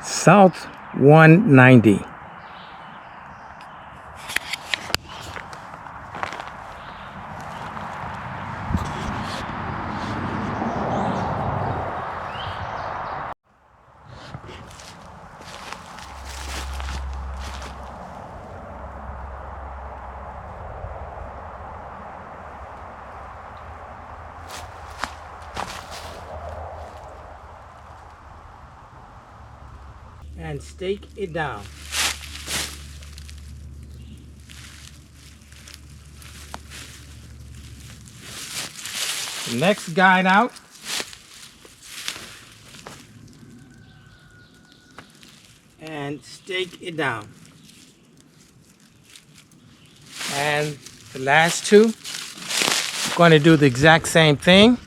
South 190. And stake it down. The next guide out. And stake it down. And the last two, I'm going to do the exact same thing.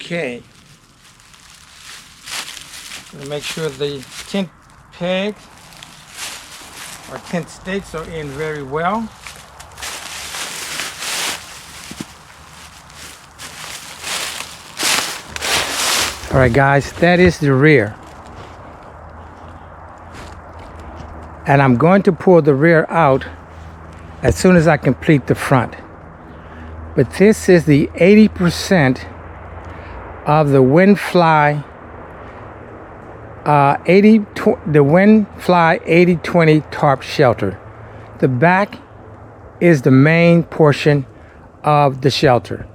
Okay, gonna make sure the tent pegs or tent stakes are in very well. All right, guys, that is the rear. And I'm going to pull the rear out as soon as I complete the front. But this is the 80% of the Windfly 80-20 tarp shelter. The back is the main portion of the shelter.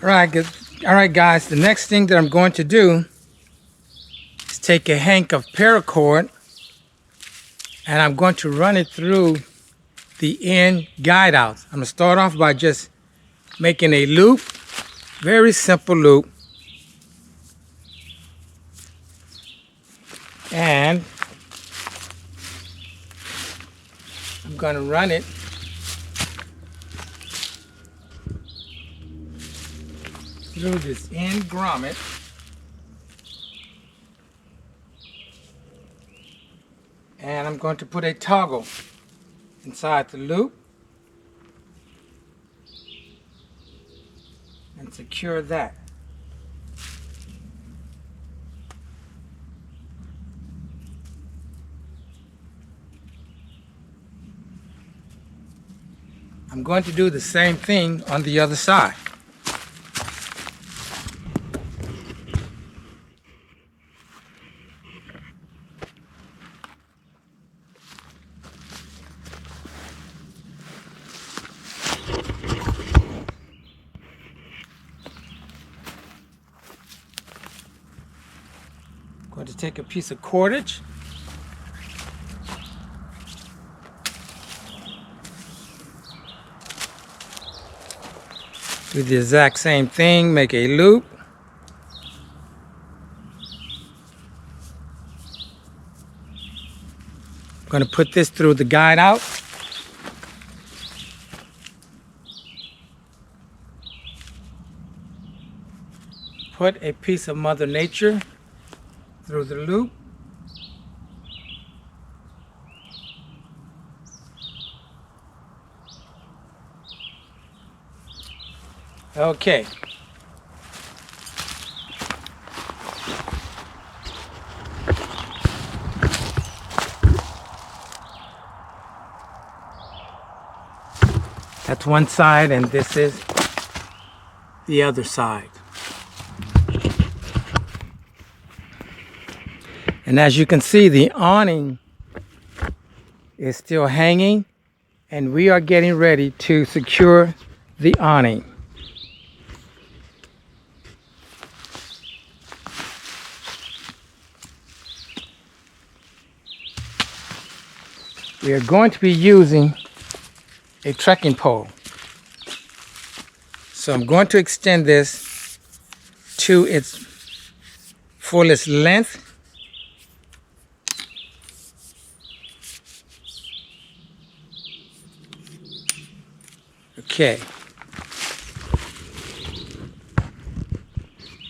All right, guys. The next thing that I'm going to do is take a hank of paracord and I'm going to run it through the end guide outs. I'm going to start off by just making a loop. Very simple loop. And I'm going to run it through this end grommet. And I'm going to put a toggle inside the loop and secure that. I'm going to do the same thing on the other side. I'm going to take a piece of cordage . Do the exact same thing, make a loop. I'm going to put this through the guide out. Put a piece of Mother Nature through the loop. Okay. That's one side and this is the other side. And as you can see, the awning is still hanging and we are getting ready to secure the awning. We are going to be using a trekking pole. So I'm going to extend this to its fullest length. Okay.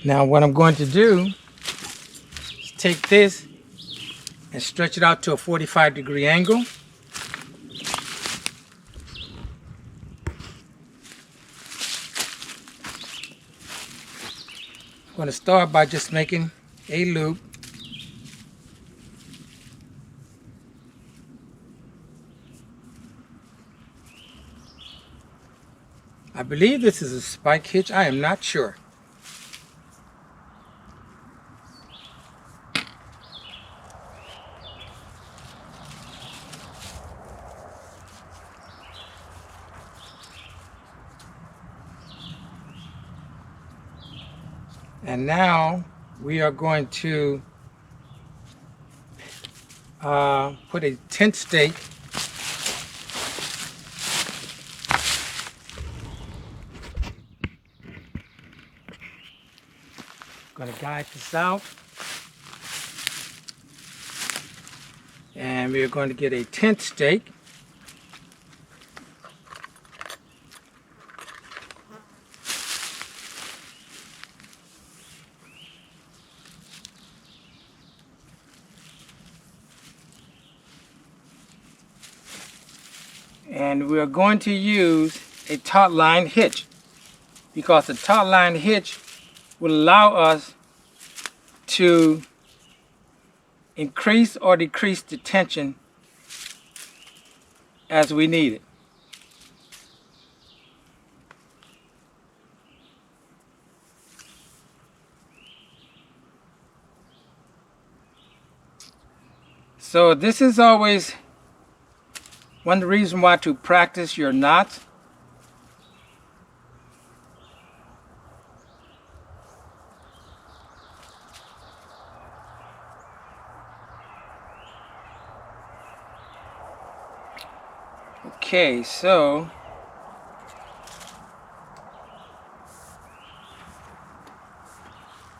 Now what I'm going to do is take this and stretch it out to a 45-degree angle. I'm going to start by just making a loop. I believe this is a spike hitch. I am not sure. And now we are going to put a tent stake going to guide this out, and we are going to get a tent stake. And we are going to use a taut line hitch, because the taut line hitch will allow us to increase or decrease the tension as we need it. So this is always one of the reasons why to practice your knots. Okay, so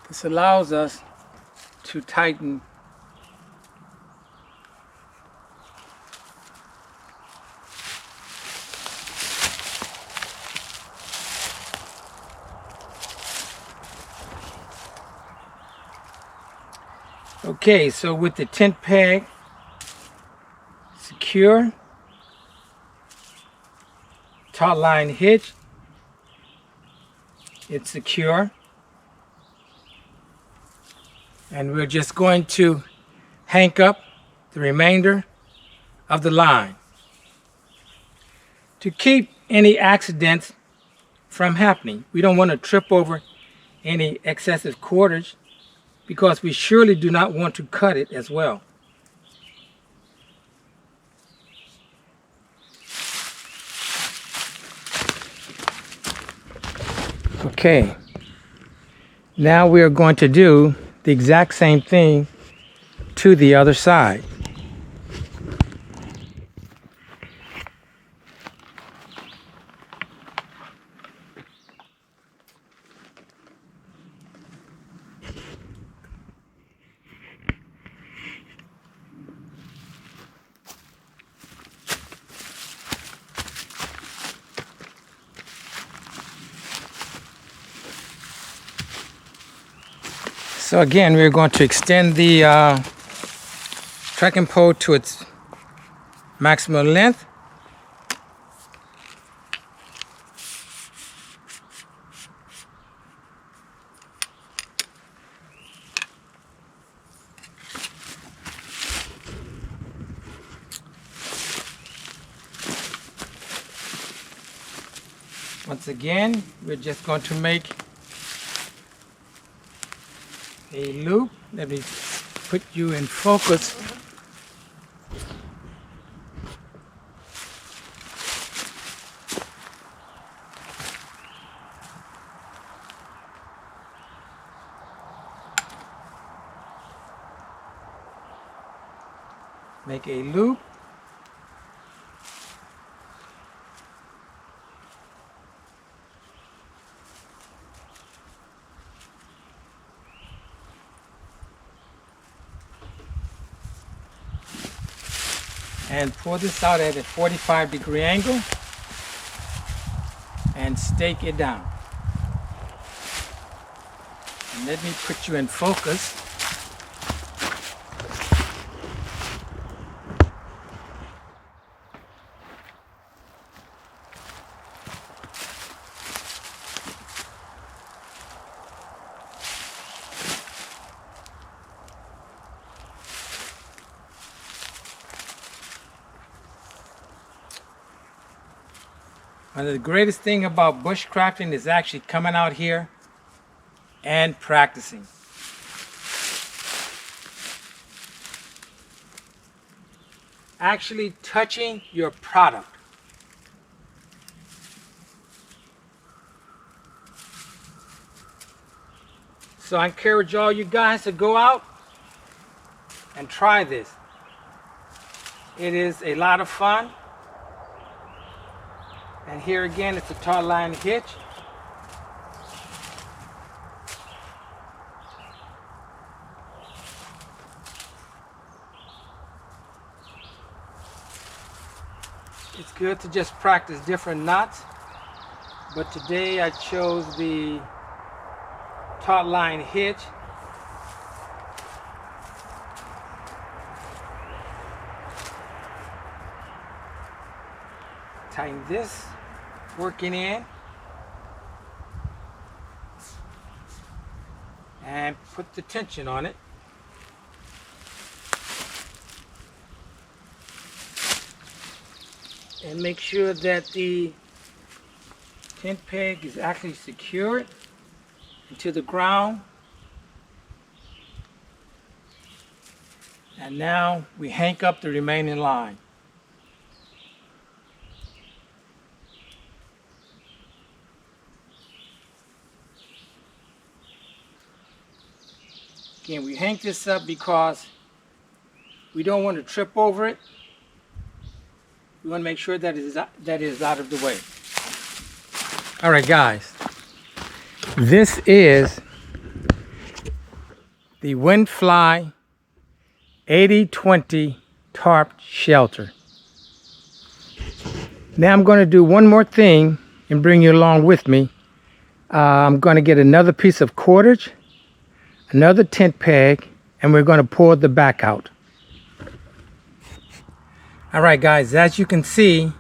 this allows us to tighten Okay, so with the tent peg secure, taut line hitch, it's secure, and we're just going to hank up the remainder of the line to keep any accidents from happening. We don't want to trip over any excessive cordage, because we surely do not want to cut it as well. Okay, now we are going to do the exact same thing to the other side. So again, we're going to extend the trekking pole to its maximum length. Once again, we're just going to make a loop. Let me put you in focus. Make a loop. and pour this out at a 45-degree angle and stake it down. And let me put you in focus. One of the greatest thing about bushcrafting is actually coming out here and practicing. Actually touching your product. So I encourage all you guys to go out and try this. It is a lot of fun. And here again, it's a taut line hitch. It's good to just practice different knots, but today I chose the taut line hitch. Tighten this, working in, and put the tension on it. And make sure that the tent peg is actually secured into the ground. And now we hank up the remaining line. Again, we hank this up because we don't want to trip over it. We want to make sure that it is out of the way. All right, guys. This is the Windfly 80/20 tarp shelter. Now I'm going to do one more thing and bring you along with me. I'm going to get another piece of cordage, another tent peg, and we're going to pour the back out. All right, guys, as you can see,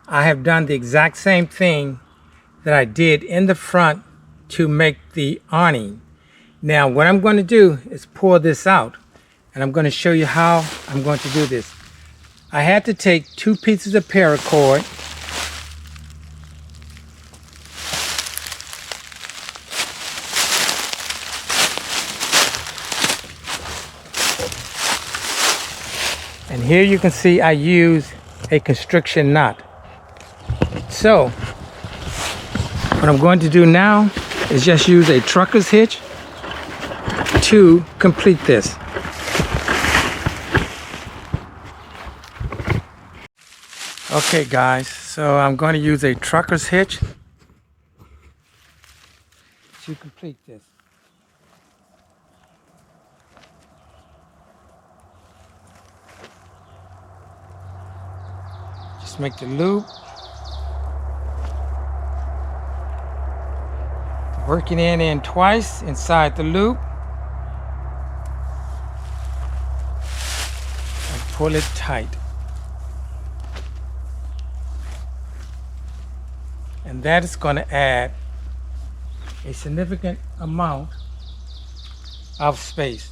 I have done the exact same thing that I did in the front to make the awning. Now, what I'm going to do is pour this out, and I'm going to show you how I'm going to do this. I had to take 2 pieces of paracord, and here you can see I use a constriction knot. So what I'm going to do now is just use a trucker's hitch to complete this. Okay guys, so I'm going to use a trucker's hitch to complete this. Just make the loop. Working in twice inside the loop. And pull it tight. And that is going to add a significant amount of space.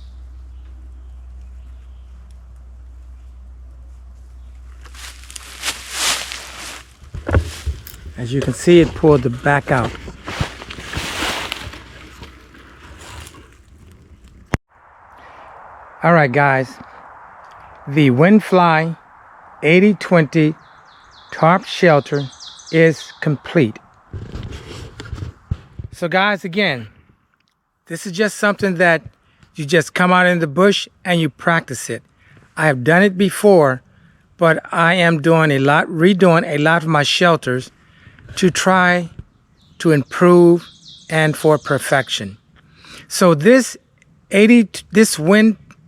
As you can see, it pulled the back out. All right, guys, the Windfly 80/20 tarp shelter is complete. So guys, again, this is just something that you just come out in the bush and you practice it. I have done it before, but I am redoing a lot of my shelters to try to improve and for perfection. So this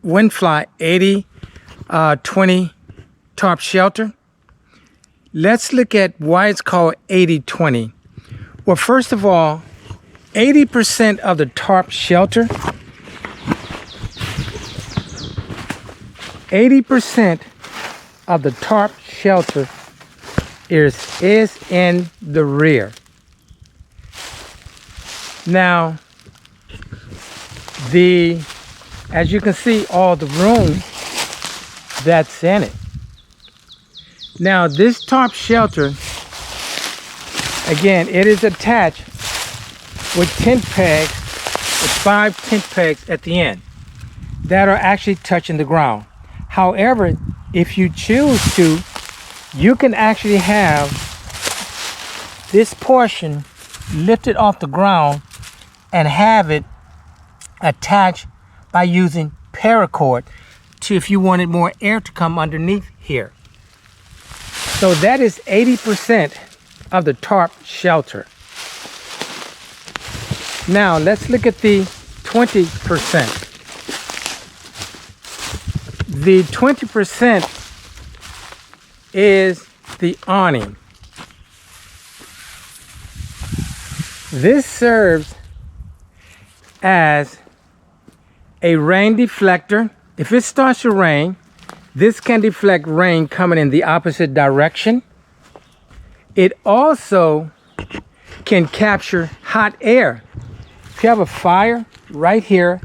Windfly 80/20 tarp shelter. Let's look at why it's called 80-20. Well, first of all, 80% of the tarp shelter, 80% of the tarp shelter is in the rear. Now, as you can see, all the room that's in it. Now, this tarp shelter, again, it is attached with tent pegs, with 5 tent pegs at the end that are actually touching the ground. However, if you choose to, you can actually have this portion lifted off the ground and have it attached by using paracord to, if you wanted more air to come underneath here. So that is 80% of the tarp shelter. Now let's look at the 20%. The 20% is the awning. This serves as a rain deflector. If it starts to rain, this can deflect rain coming in the opposite direction. It also can capture hot air. If you have a fire right here,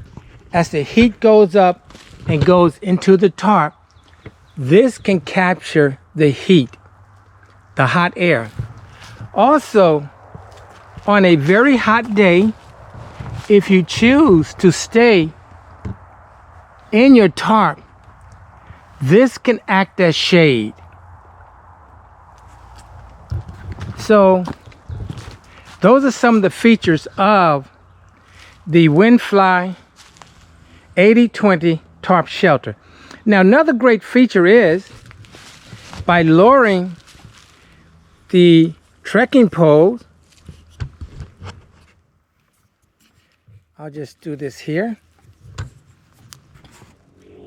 as the heat goes up and goes into the tarp, this can capture the heat, the hot air. Also, on a very hot day, if you choose to stay in your tarp, this can act as shade. So those are some of the features of the Windfly 80-20 tarp shelter. Now, another great feature is by lowering the trekking poles. I'll just do this here.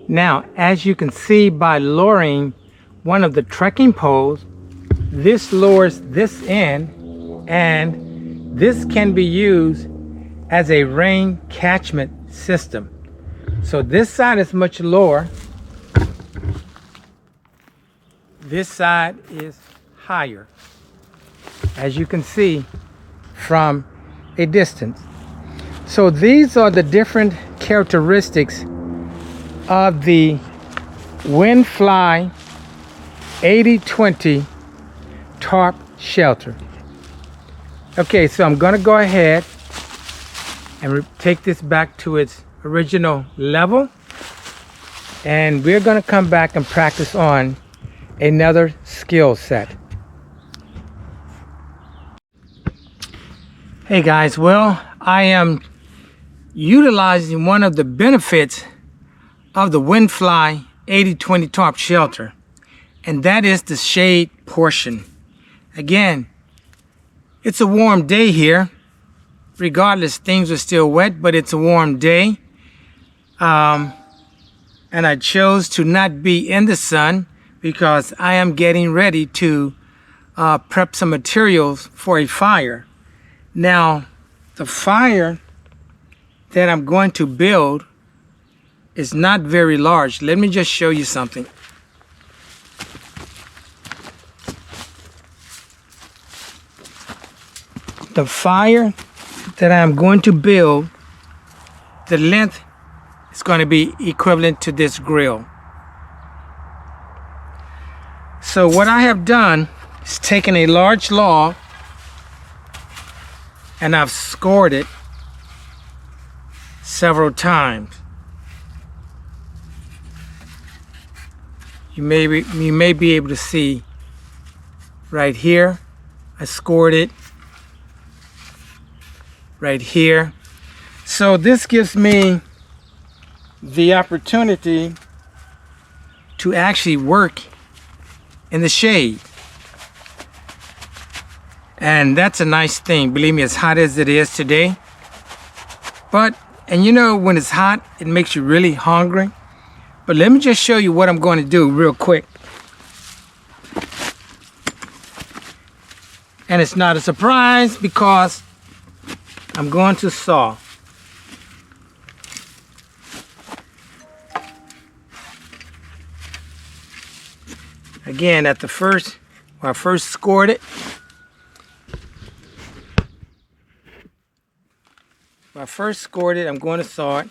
Now, as you can see, by lowering one of the trekking poles, this lowers this in, and this can be used as a rain catchment system. So this side is much lower. This side is higher, as you can see from a distance. So these are the different characteristics of the Windfly 80-20 tarp shelter. Okay, so I'm gonna go ahead and take this back to its original level, and we're gonna come back and practice on another skill set. Hey guys, well, I am utilizing one of the benefits of the Windfly 80-20 tarp shelter, and that is the shade portion. Again, it's a warm day here. Regardless, things are still wet, but it's a warm day. And I chose to not be in the sun because I am getting ready to prep some materials for a fire. Now, the fire that I'm going to build is not very large. Let me just show you something. The fire that I'm going to build, the length is going to be equivalent to this grill. So what I have done is taken a large log and I've scored it several times. You may be able to see right here. I scored it right here. So this gives me the opportunity to actually work in the shade. And that's a nice thing. Believe me, as hot as it is today. And you know, when it's hot, it makes you really hungry. But let me just show you what I'm going to do real quick. And it's not a surprise because I'm going to saw. Again, at the first, when I first scored it, I'm going to saw it.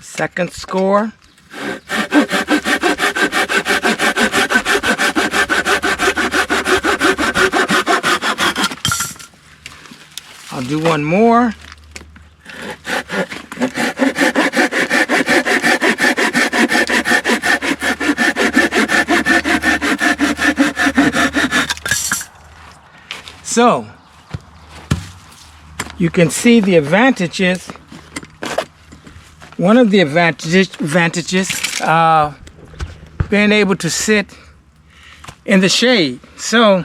Second score. I'll do one more. So, you can see the advantages. One of the advantages, being able to sit in the shade. So,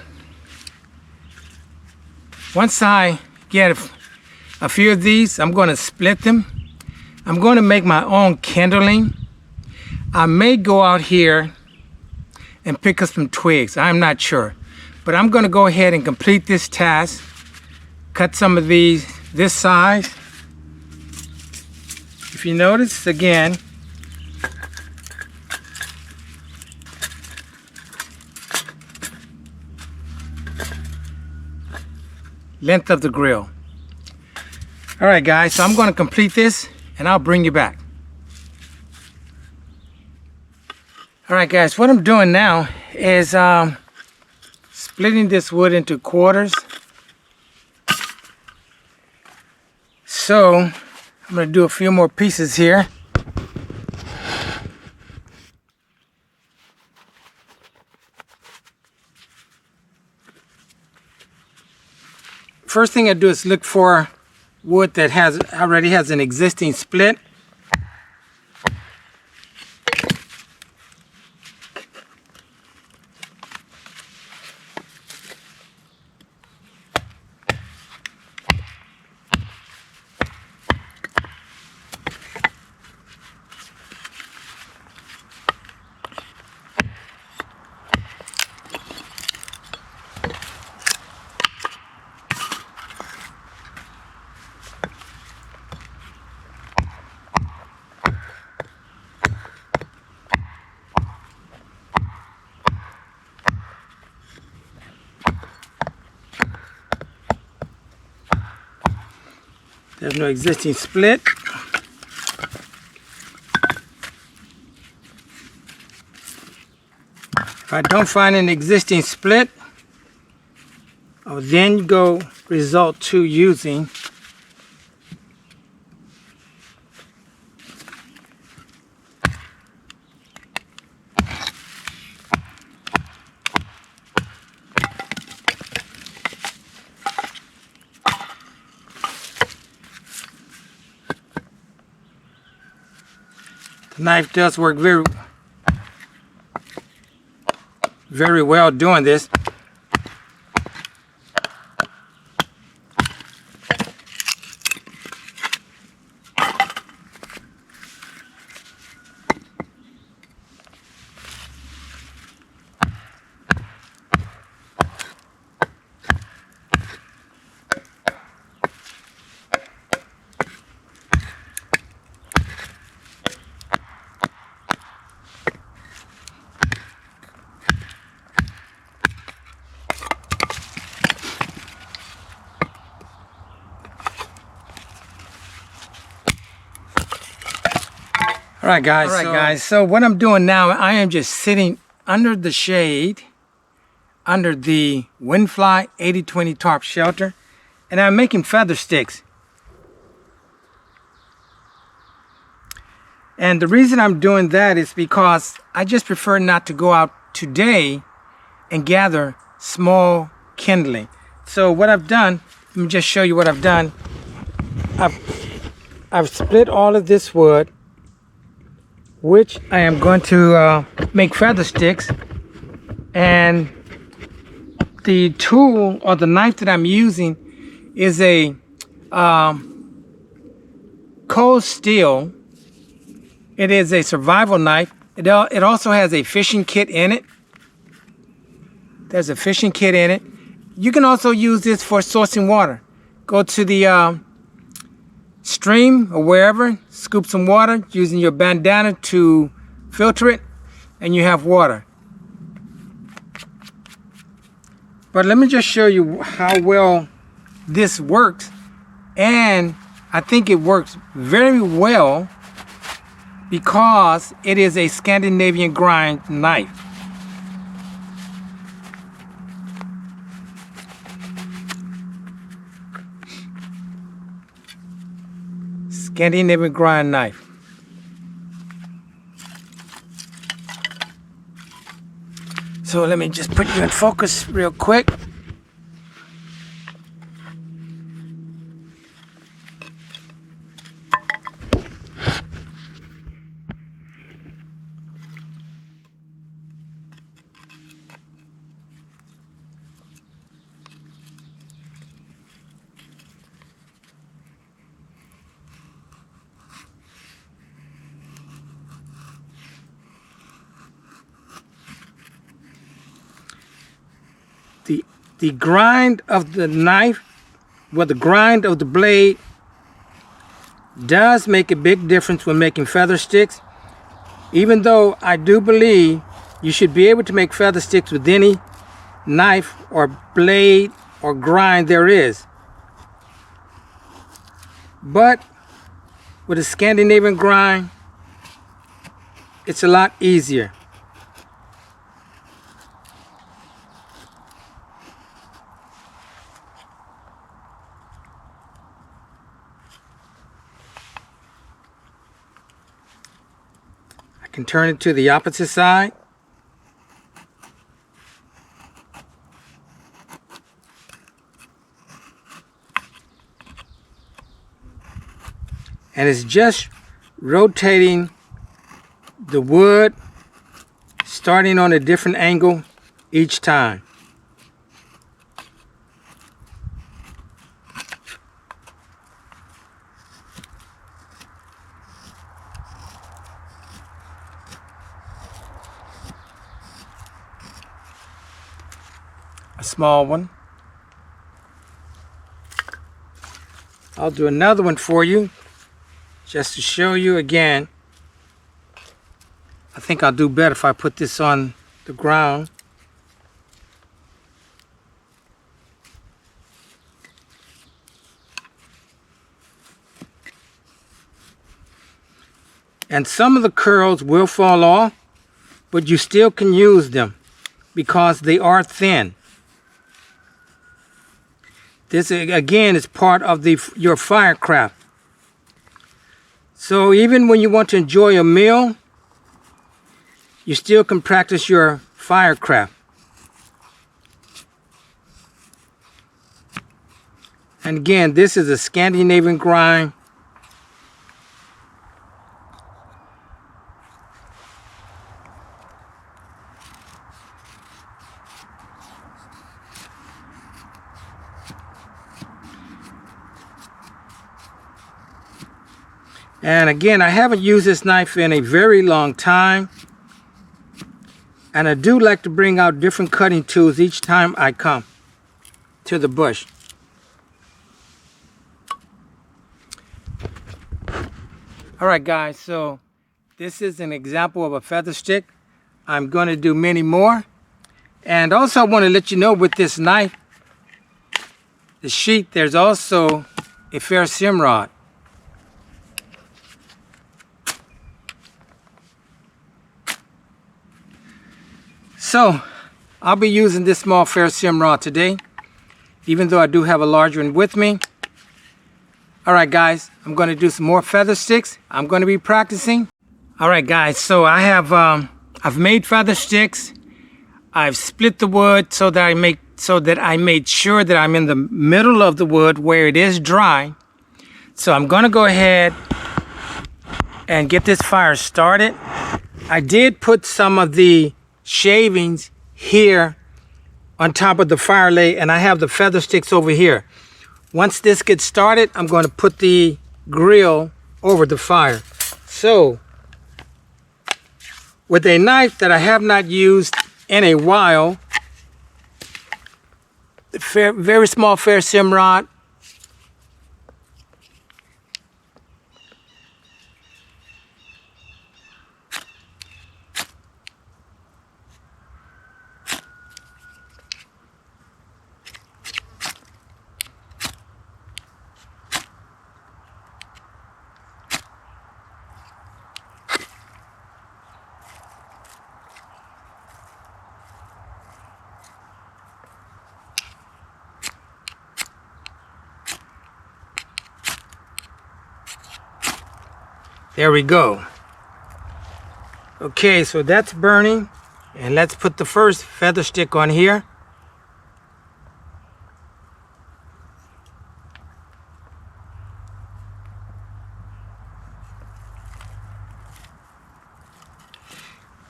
once I get a few of these, I'm going to split them. I'm going to make my own kindling. I may go out here and pick up some twigs. I'm not sure. But I'm going to go ahead and complete this task. Cut some of these this size. If you notice, again, length of the grill. All right, guys, so I'm going to complete this and I'll bring you back. All right, guys, what I'm doing now is splitting this wood into quarters. So I'm going to do a few more pieces here. First thing I do is look for wood that already has an existing split. There's no existing split. If I don't find an existing split, I'll then go resort to using the knife does work very well doing this. All right, guys. So what I'm doing now, I am just sitting under the shade, under the Windfly 80/20 tarp shelter, and I'm making feather sticks. And the reason I'm doing that is because I just prefer not to go out today and gather small kindling. So what I've done, let me just show you what I've done. I've split all of this wood, which I am going to make feather sticks, and the tool or the knife that I'm using is a cold steel. It is a survival knife. It also has a fishing kit in it. There's a fishing kit in it. You can also use this for sourcing water. Go to the stream or wherever, scoop some water using your bandana to filter it, and you have water. But let me just show you how well this works. And I think it works very well because it is a Scandinavian grind knife. Scandinavian grind knife. So let me just put you in focus real quick. The grind of the knife, well, the grind of the blade does make a big difference when making feather sticks. Even though I do believe you should be able to make feather sticks with any knife or blade or grind there is. But with a Scandinavian grind, it's a lot easier. Can turn it to the opposite side. And it's just rotating the wood, starting on a different angle each time. A small one. I'll do another one for you just to show you again. I think I'll do better if I put this on the ground. And some of the curls will fall off, but you still can use them because they are thin. This again is part of your firecraft. So even when you want to enjoy a meal, you still can practice your firecraft. And again, this is a Scandinavian grind. And again, I haven't used this knife in a very long time. And I do like to bring out different cutting tools each time I come to the bush. All right, guys, so this is an example of a feather stick. I'm going to do many more. And also I want to let you know with this knife, the sheath, there's also a ferrocerium rod. So, I'll be using this small ferrocerium rod today, even though I do have a larger one with me. Alright guys, I'm going to do some more feather sticks. I'm going to be practicing. Alright guys, so I've made feather sticks. I've split the wood so that I made sure that I'm in the middle of the wood where it is dry. So I'm going to go ahead and get this fire started. I did put some of the shavings here on top of the fire lay, and I have the feather sticks over here. Once this gets started, I'm going to put the grill over the fire. So, with a knife that I have not used in a while, very small fair sim rod, there we go. Okay, so that's burning, and let's put the first feather stick on here.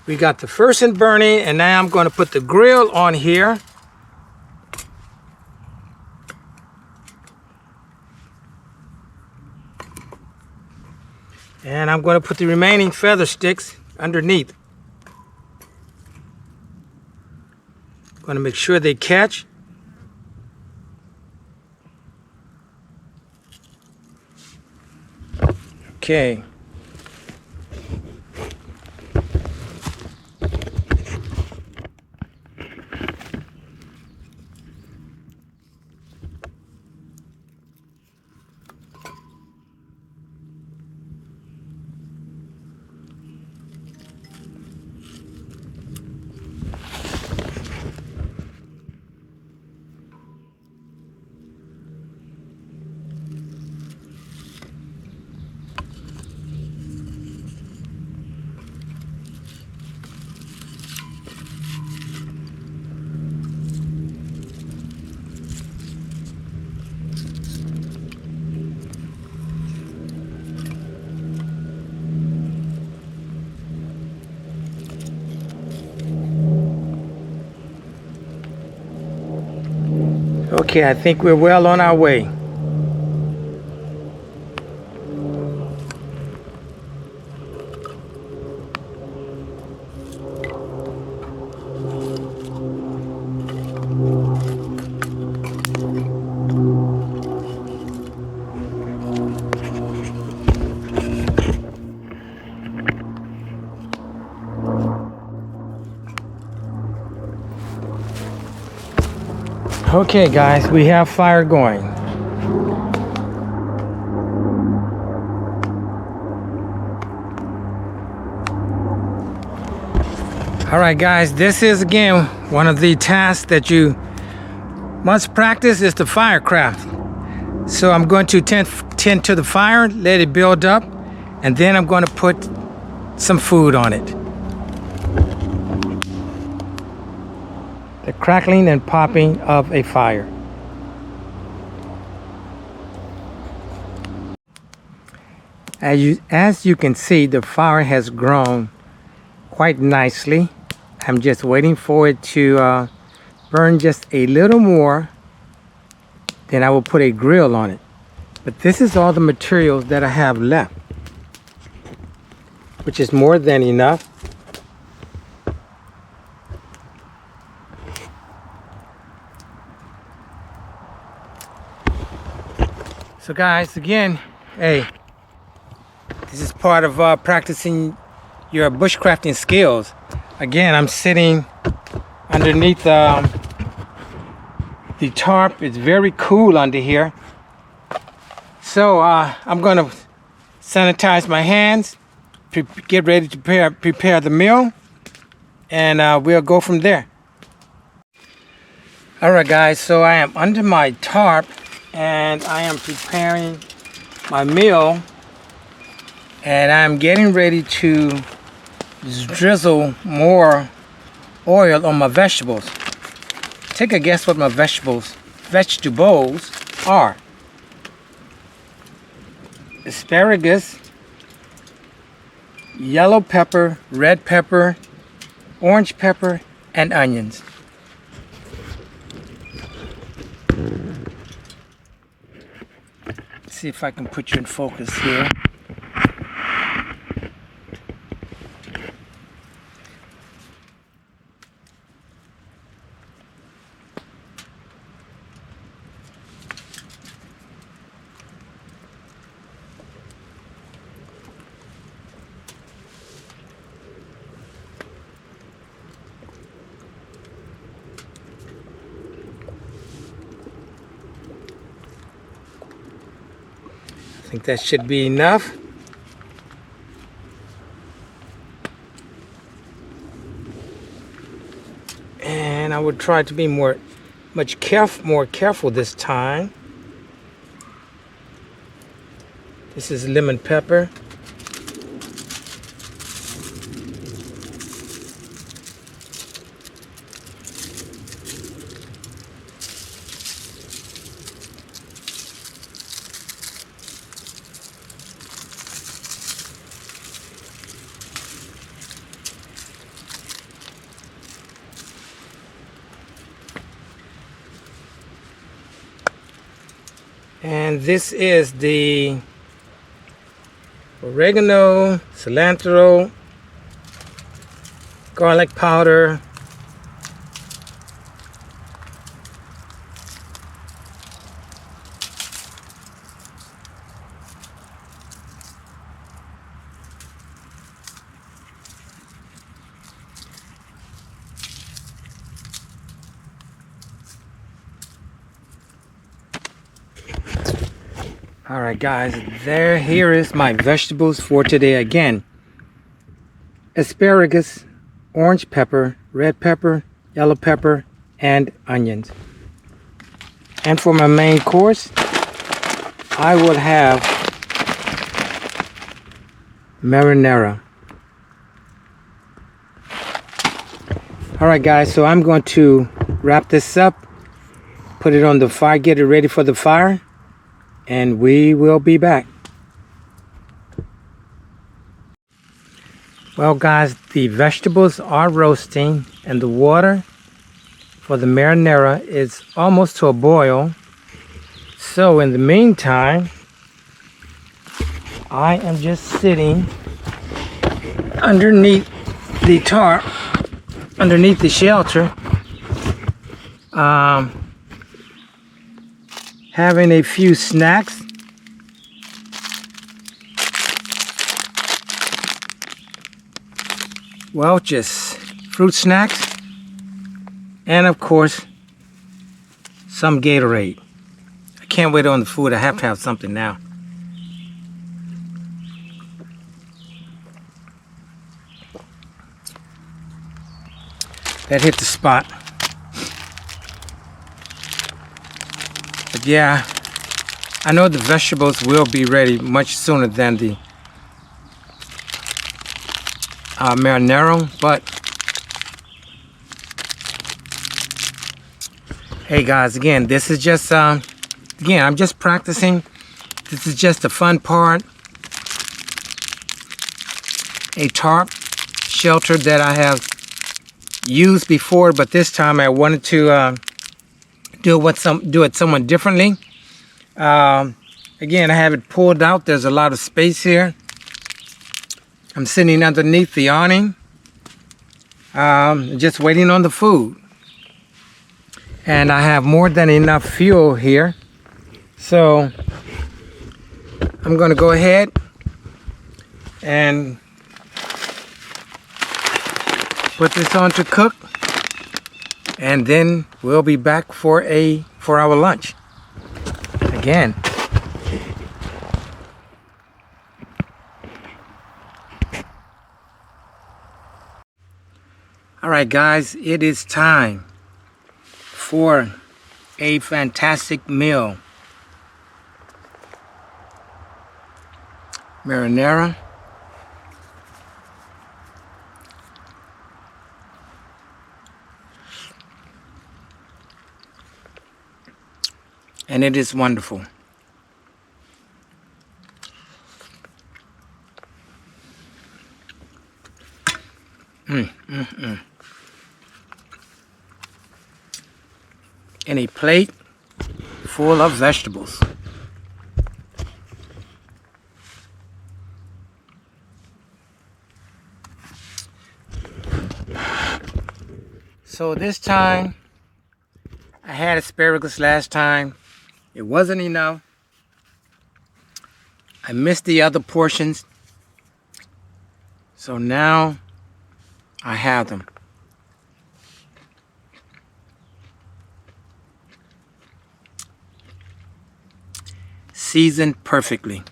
We got the first one burning, and now I'm going to put the grill on here. And I'm going to put the remaining feather sticks underneath. Going to make sure they catch. Okay. Okay, I think we're well on our way. Okay guys, we have fire going. Alright guys, this is again one of the tasks that you must practice is the firecraft. So I'm going to tend to the fire, let it build up, and then I'm going to put some food on it. The crackling and popping of a fire. As you can see, the fire has grown quite nicely. I'm just waiting for it to burn just a little more. Then I will put a grill on it. But this is all the materials that I have left, which is more than enough. So guys, again, hey, this is part of practicing your bushcrafting skills. Again, I'm sitting underneath the tarp. It's very cool under here. So I'm going to sanitize my hands, get ready to prepare the meal, and we'll go from there. All right, guys, so I am under my tarp, and I am preparing my meal, and I'm getting ready to drizzle more oil on my vegetables. Take a guess what my vegetables are. Asparagus, yellow pepper, red pepper, orange pepper, and onions. see if I can put you in focus here. I think that should be enough. And I would try to be more careful this time. This is lemon pepper. And this is the oregano, cilantro, garlic powder, Alright guys, here is my vegetables for today again. Asparagus, orange pepper, red pepper, yellow pepper, and onions. And for my main course, I will have marinara. Alright guys, so I'm going to wrap this up, put it on the fire, get it ready for the fire, and we will be back. Well guys, the vegetables are roasting and the water for the marinara is almost to a boil. So in the meantime, I am just sitting underneath the tarp, underneath the shelter, having a few snacks. Well, just fruit snacks, and of course, some Gatorade. I can't wait on the food. I have to have something now. That hit the spot. But yeah, I know the vegetables will be ready much sooner than the marinara, but hey guys, again, this is just again, I'm just practicing. This is just the fun part. A tarp shelter that I have used before, but this time I wanted to do it somewhat differently. Again, I have it pulled out. There's a lot of space here. I'm sitting underneath the awning, just waiting on the food. And I have more than enough fuel here. So I'm going to go ahead and put this on to cook. And then we'll be back for our lunch. Again. Alright guys, it is time for a fantastic meal. Marinara. And it is wonderful. And a plate full of vegetables. So this time, I had asparagus last time. It wasn't enough. I missed the other portions. So now I have them. Seasoned perfectly.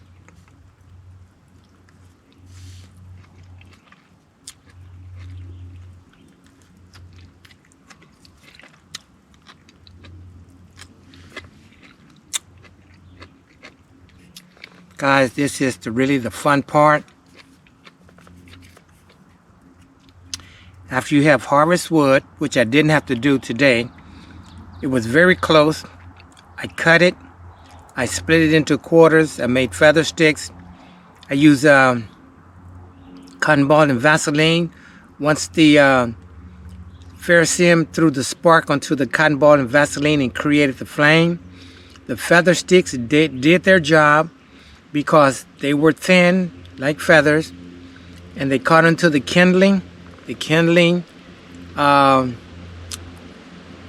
Guys, this is really the fun part. After you have harvest wood, which I didn't have to do today, it was very close. I cut it. I split it into quarters. I made feather sticks. I used cotton ball and Vaseline. Once the ferrocerium threw the spark onto the cotton ball and Vaseline and created the flame, the feather sticks did their job because they were thin like feathers, and they caught onto the kindling. The kindling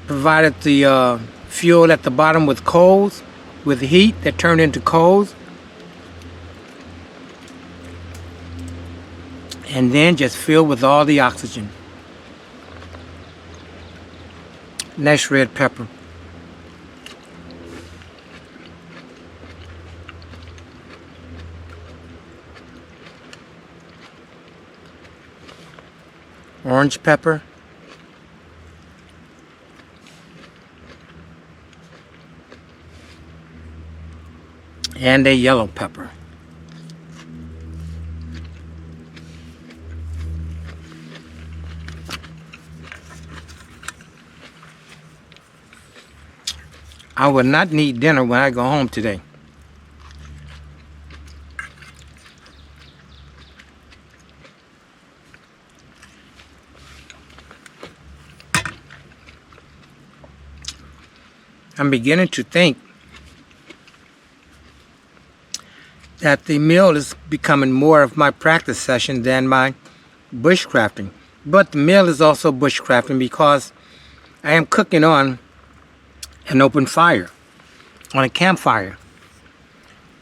provided the fuel at the bottom with coals, with heat that turned into coals, and then just filled with all the oxygen. Nice red pepper. Orange pepper. And a yellow pepper. I will not need dinner when I go home today. I'm beginning to think that the meal is becoming more of my practice session than my bushcrafting. But the meal is also bushcrafting because I am cooking on an open fire, on a campfire.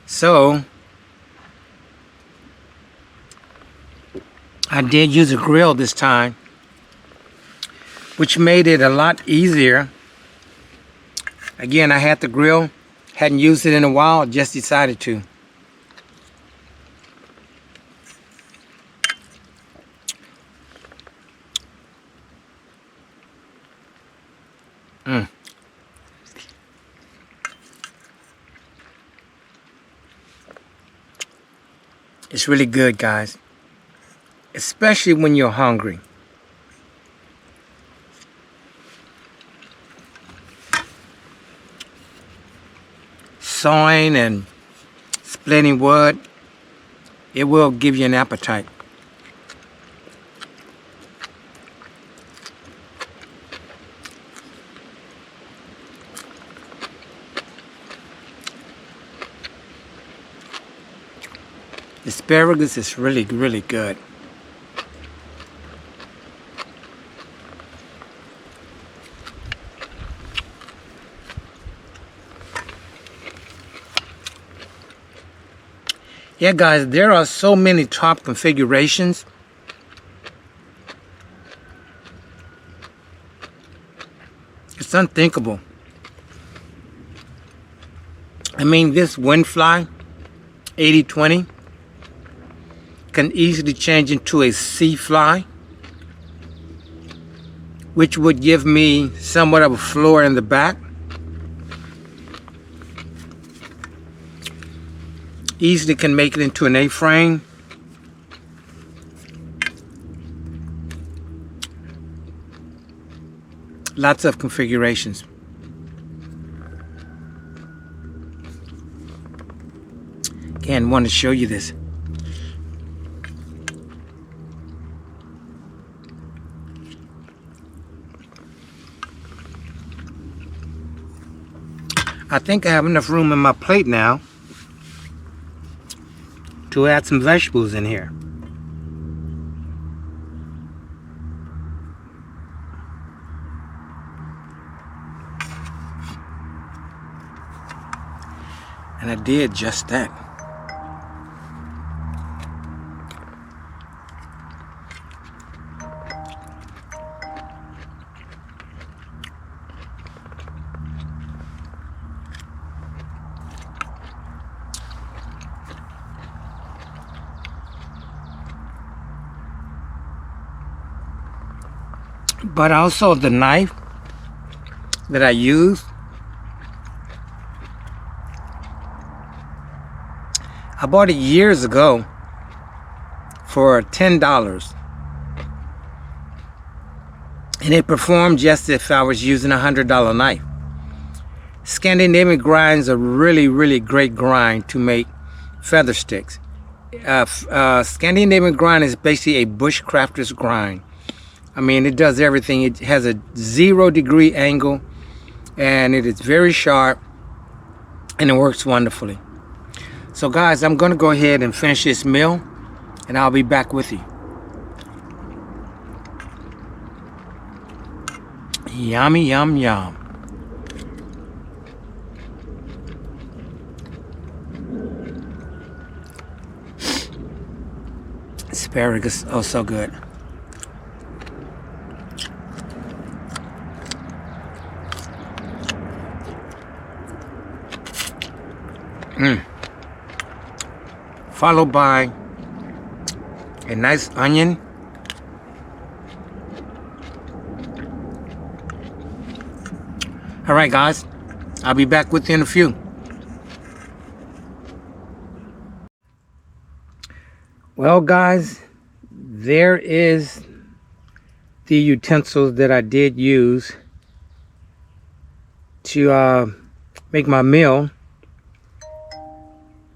So I did use a grill this time, which made it a lot easier. Again, I had the grill, hadn't used it in a while, just decided to. It's really good, guys, especially when you're hungry. Sawing and splitting wood, it will give you an appetite. Asparagus is really, really good. Yeah, guys, there are so many top configurations. It's unthinkable. I mean, this windfly, 80-20, can easily change into a sea fly, which would give me somewhat of a floor in the back. Easily can make it into an A-frame. Lots of configurations. Again, want to show you this. I think I have enough room in my plate now to add some vegetables in here. And I did just that. But also the knife that I use, I bought it years ago for $10. And it performed just if I was using a $100 knife. Scandinavian grinds are really great grind to make feather sticks. Scandinavian grind is basically a bushcrafter's grind. I mean, it does everything. It has a 0-degree angle, and it is very sharp, and it works wonderfully. So guys, I'm going to go ahead and finish this meal, and I'll be back with you. Yummy, yum, yum. Asparagus, oh so good. Followed by a nice onion. All right, guys, I'll be back with you in a few. Well, guys, there is the utensils that I did use to make my meal.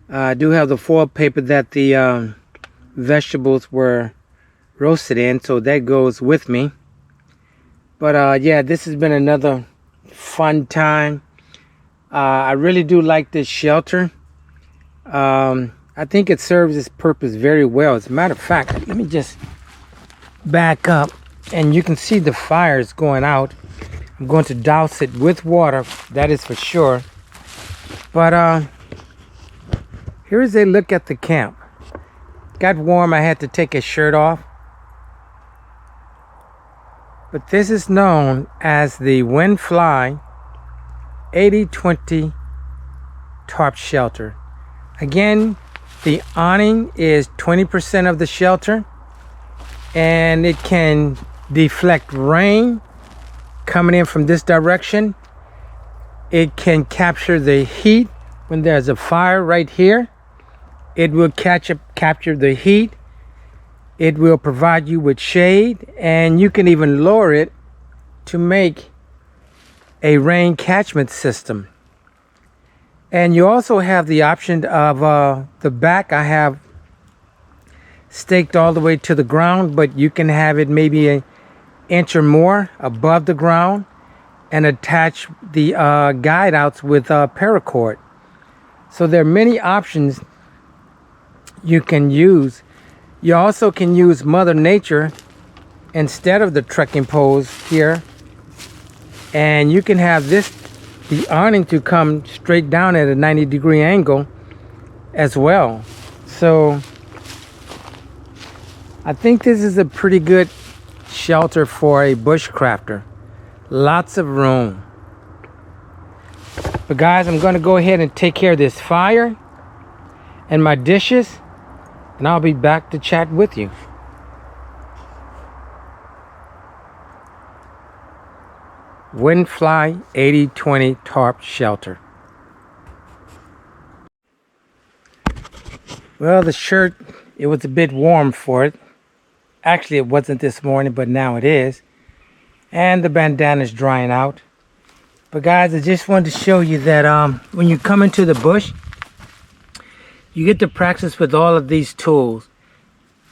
I do have the foil paper that the vegetables were roasted in, so that goes with me. But yeah, this has been another fun time. I really do like this shelter. I think it serves its purpose very well. As a matter of fact, let me just back up, and you can see the fires going out. I'm going to douse it with water, that is for sure. But here's a look at the camp. Got warm, I had to take a shirt off. But this is known as the Windfly 80/20 tarp shelter. Again, the awning is 20% of the shelter, and it can deflect rain coming in from this direction. It can capture the heat when there's a fire right here. It will capture the heat. It will provide you with shade, and you can even lower it to make a rain catchment system. And you also have the option of the back. I have staked all the way to the ground, but you can have it maybe an inch or more above the ground and attach the guide outs with paracord. So there are many options you can use. You also can use Mother Nature instead of the trekking poles here, and you can have the awning to come straight down at a 90-degree angle as well. So I think this is a pretty good shelter for a bushcrafter. Lots of room. But guys, I'm going to go ahead and take care of this fire and my dishes, and I'll be back to chat with you. Windfly 80/20 tarp shelter. Well, the shirt, it was a bit warm for it. Actually, it wasn't this morning, but now it is. And the bandana's drying out. But guys, I just wanted to show you that when you come into the bush, you get to practice with all of these tools.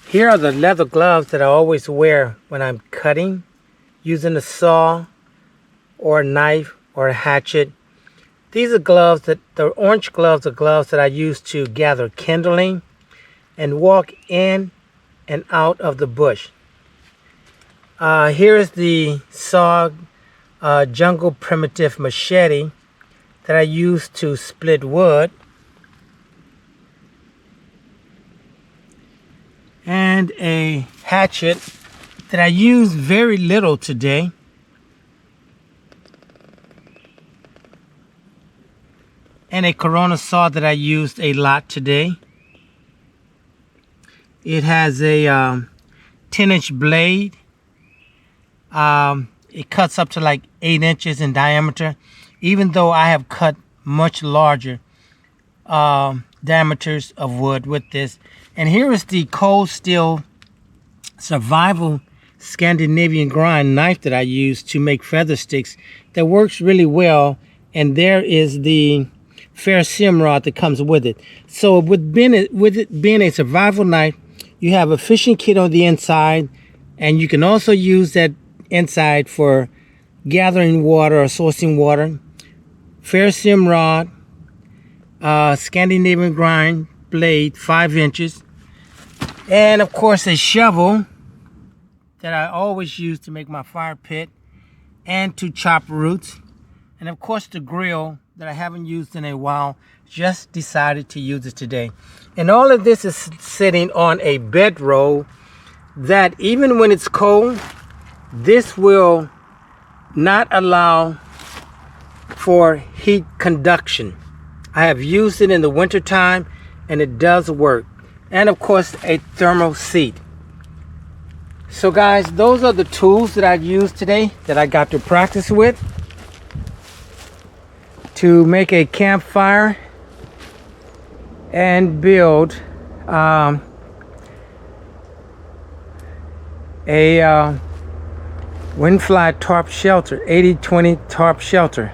Here are the leather gloves that I always wear when I'm cutting, using a saw or a knife or a hatchet. These are gloves the orange gloves are gloves that I use to gather kindling and walk in and out of the bush. Here is the saw jungle primitive machete that I use to split wood. and a hatchet that I use very little today. And a Corona saw that I used a lot today. It has a 10-inch blade. It cuts up to like 8 inches in diameter, even though I have cut much larger diameters of wood with this. And here is the cold steel survival Scandinavian grind knife that I use to make feather sticks that works really well. And there is the ferrocerium rod that comes with it. So with it being a survival knife, you have a fishing kit on the inside, and you can also use that inside for gathering water or sourcing water. Ferrocerium rod, Scandinavian grind blade, 5 inches, and of course a shovel that I always use to make my fire pit and to chop roots, and of course the grill that I haven't used in a while. Just decided to use it today. And all of this is sitting on a bedroll that even when it's cold, this will not allow for heat conduction. I have used it in the winter time and it does work. And of course a thermal seat. So guys, those are the tools that I used today that I got to practice with to make a campfire and build a windfly tarp shelter, 80-20 tarp shelter.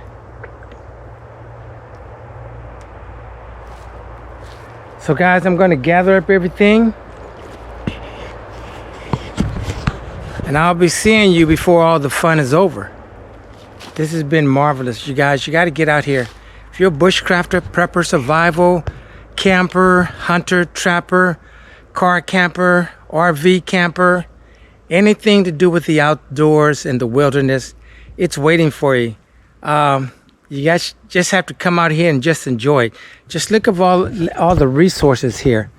So guys, I'm going to gather up everything and I'll be seeing you before all the fun is over. This has been marvelous, you guys. You got to get out here. If you're a bushcrafter, prepper, survival, camper, hunter, trapper, car camper, RV camper, anything to do with the outdoors and the wilderness, it's waiting for you. You guys just have to come out here and just enjoy it. Just look at all the resources here.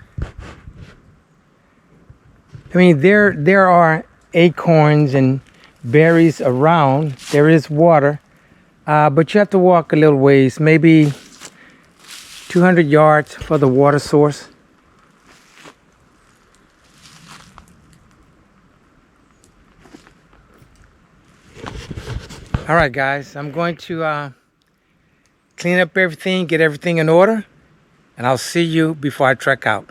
I mean, there are acorns and berries around. There is water, but you have to walk a little ways, maybe 200 yards for the water source. All right, guys, I'm going to clean up everything, get everything in order, and I'll see you before I trek out.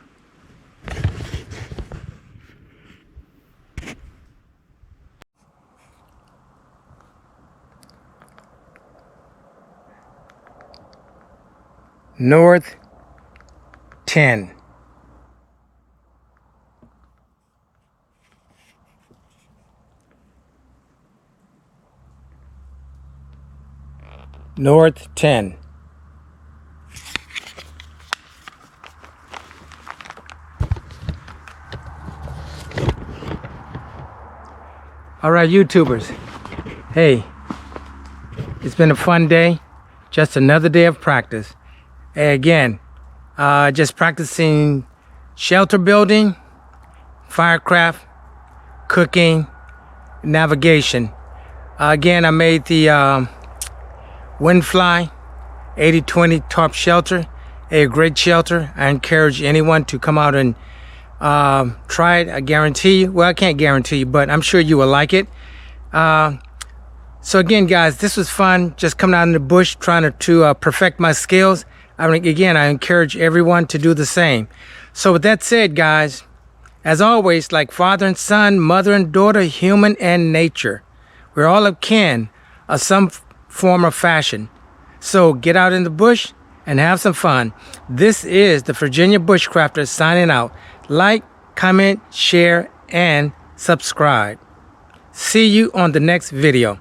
North 10. North 10. All right, YouTubers. Hey, it's been a fun day. Just another day of practice. Hey, again, just practicing shelter building, firecraft, cooking, navigation. Again, I made the Windfly 80-20 tarp shelter, a great shelter. I encourage anyone to come out and try it. I guarantee you, well, I can't guarantee you, but I'm sure you will like it. So again, guys, this was fun, just coming out in the bush trying to perfect my skills. I mean, again, I encourage everyone to do the same. So with that said, guys, as always, like father and son, mother and daughter, human and nature, we're all akin of some form or fashion. So get out in the bush and have some fun. This is the Virginia Bushcrafter signing out. Like, comment, share, and subscribe. See you on the next video.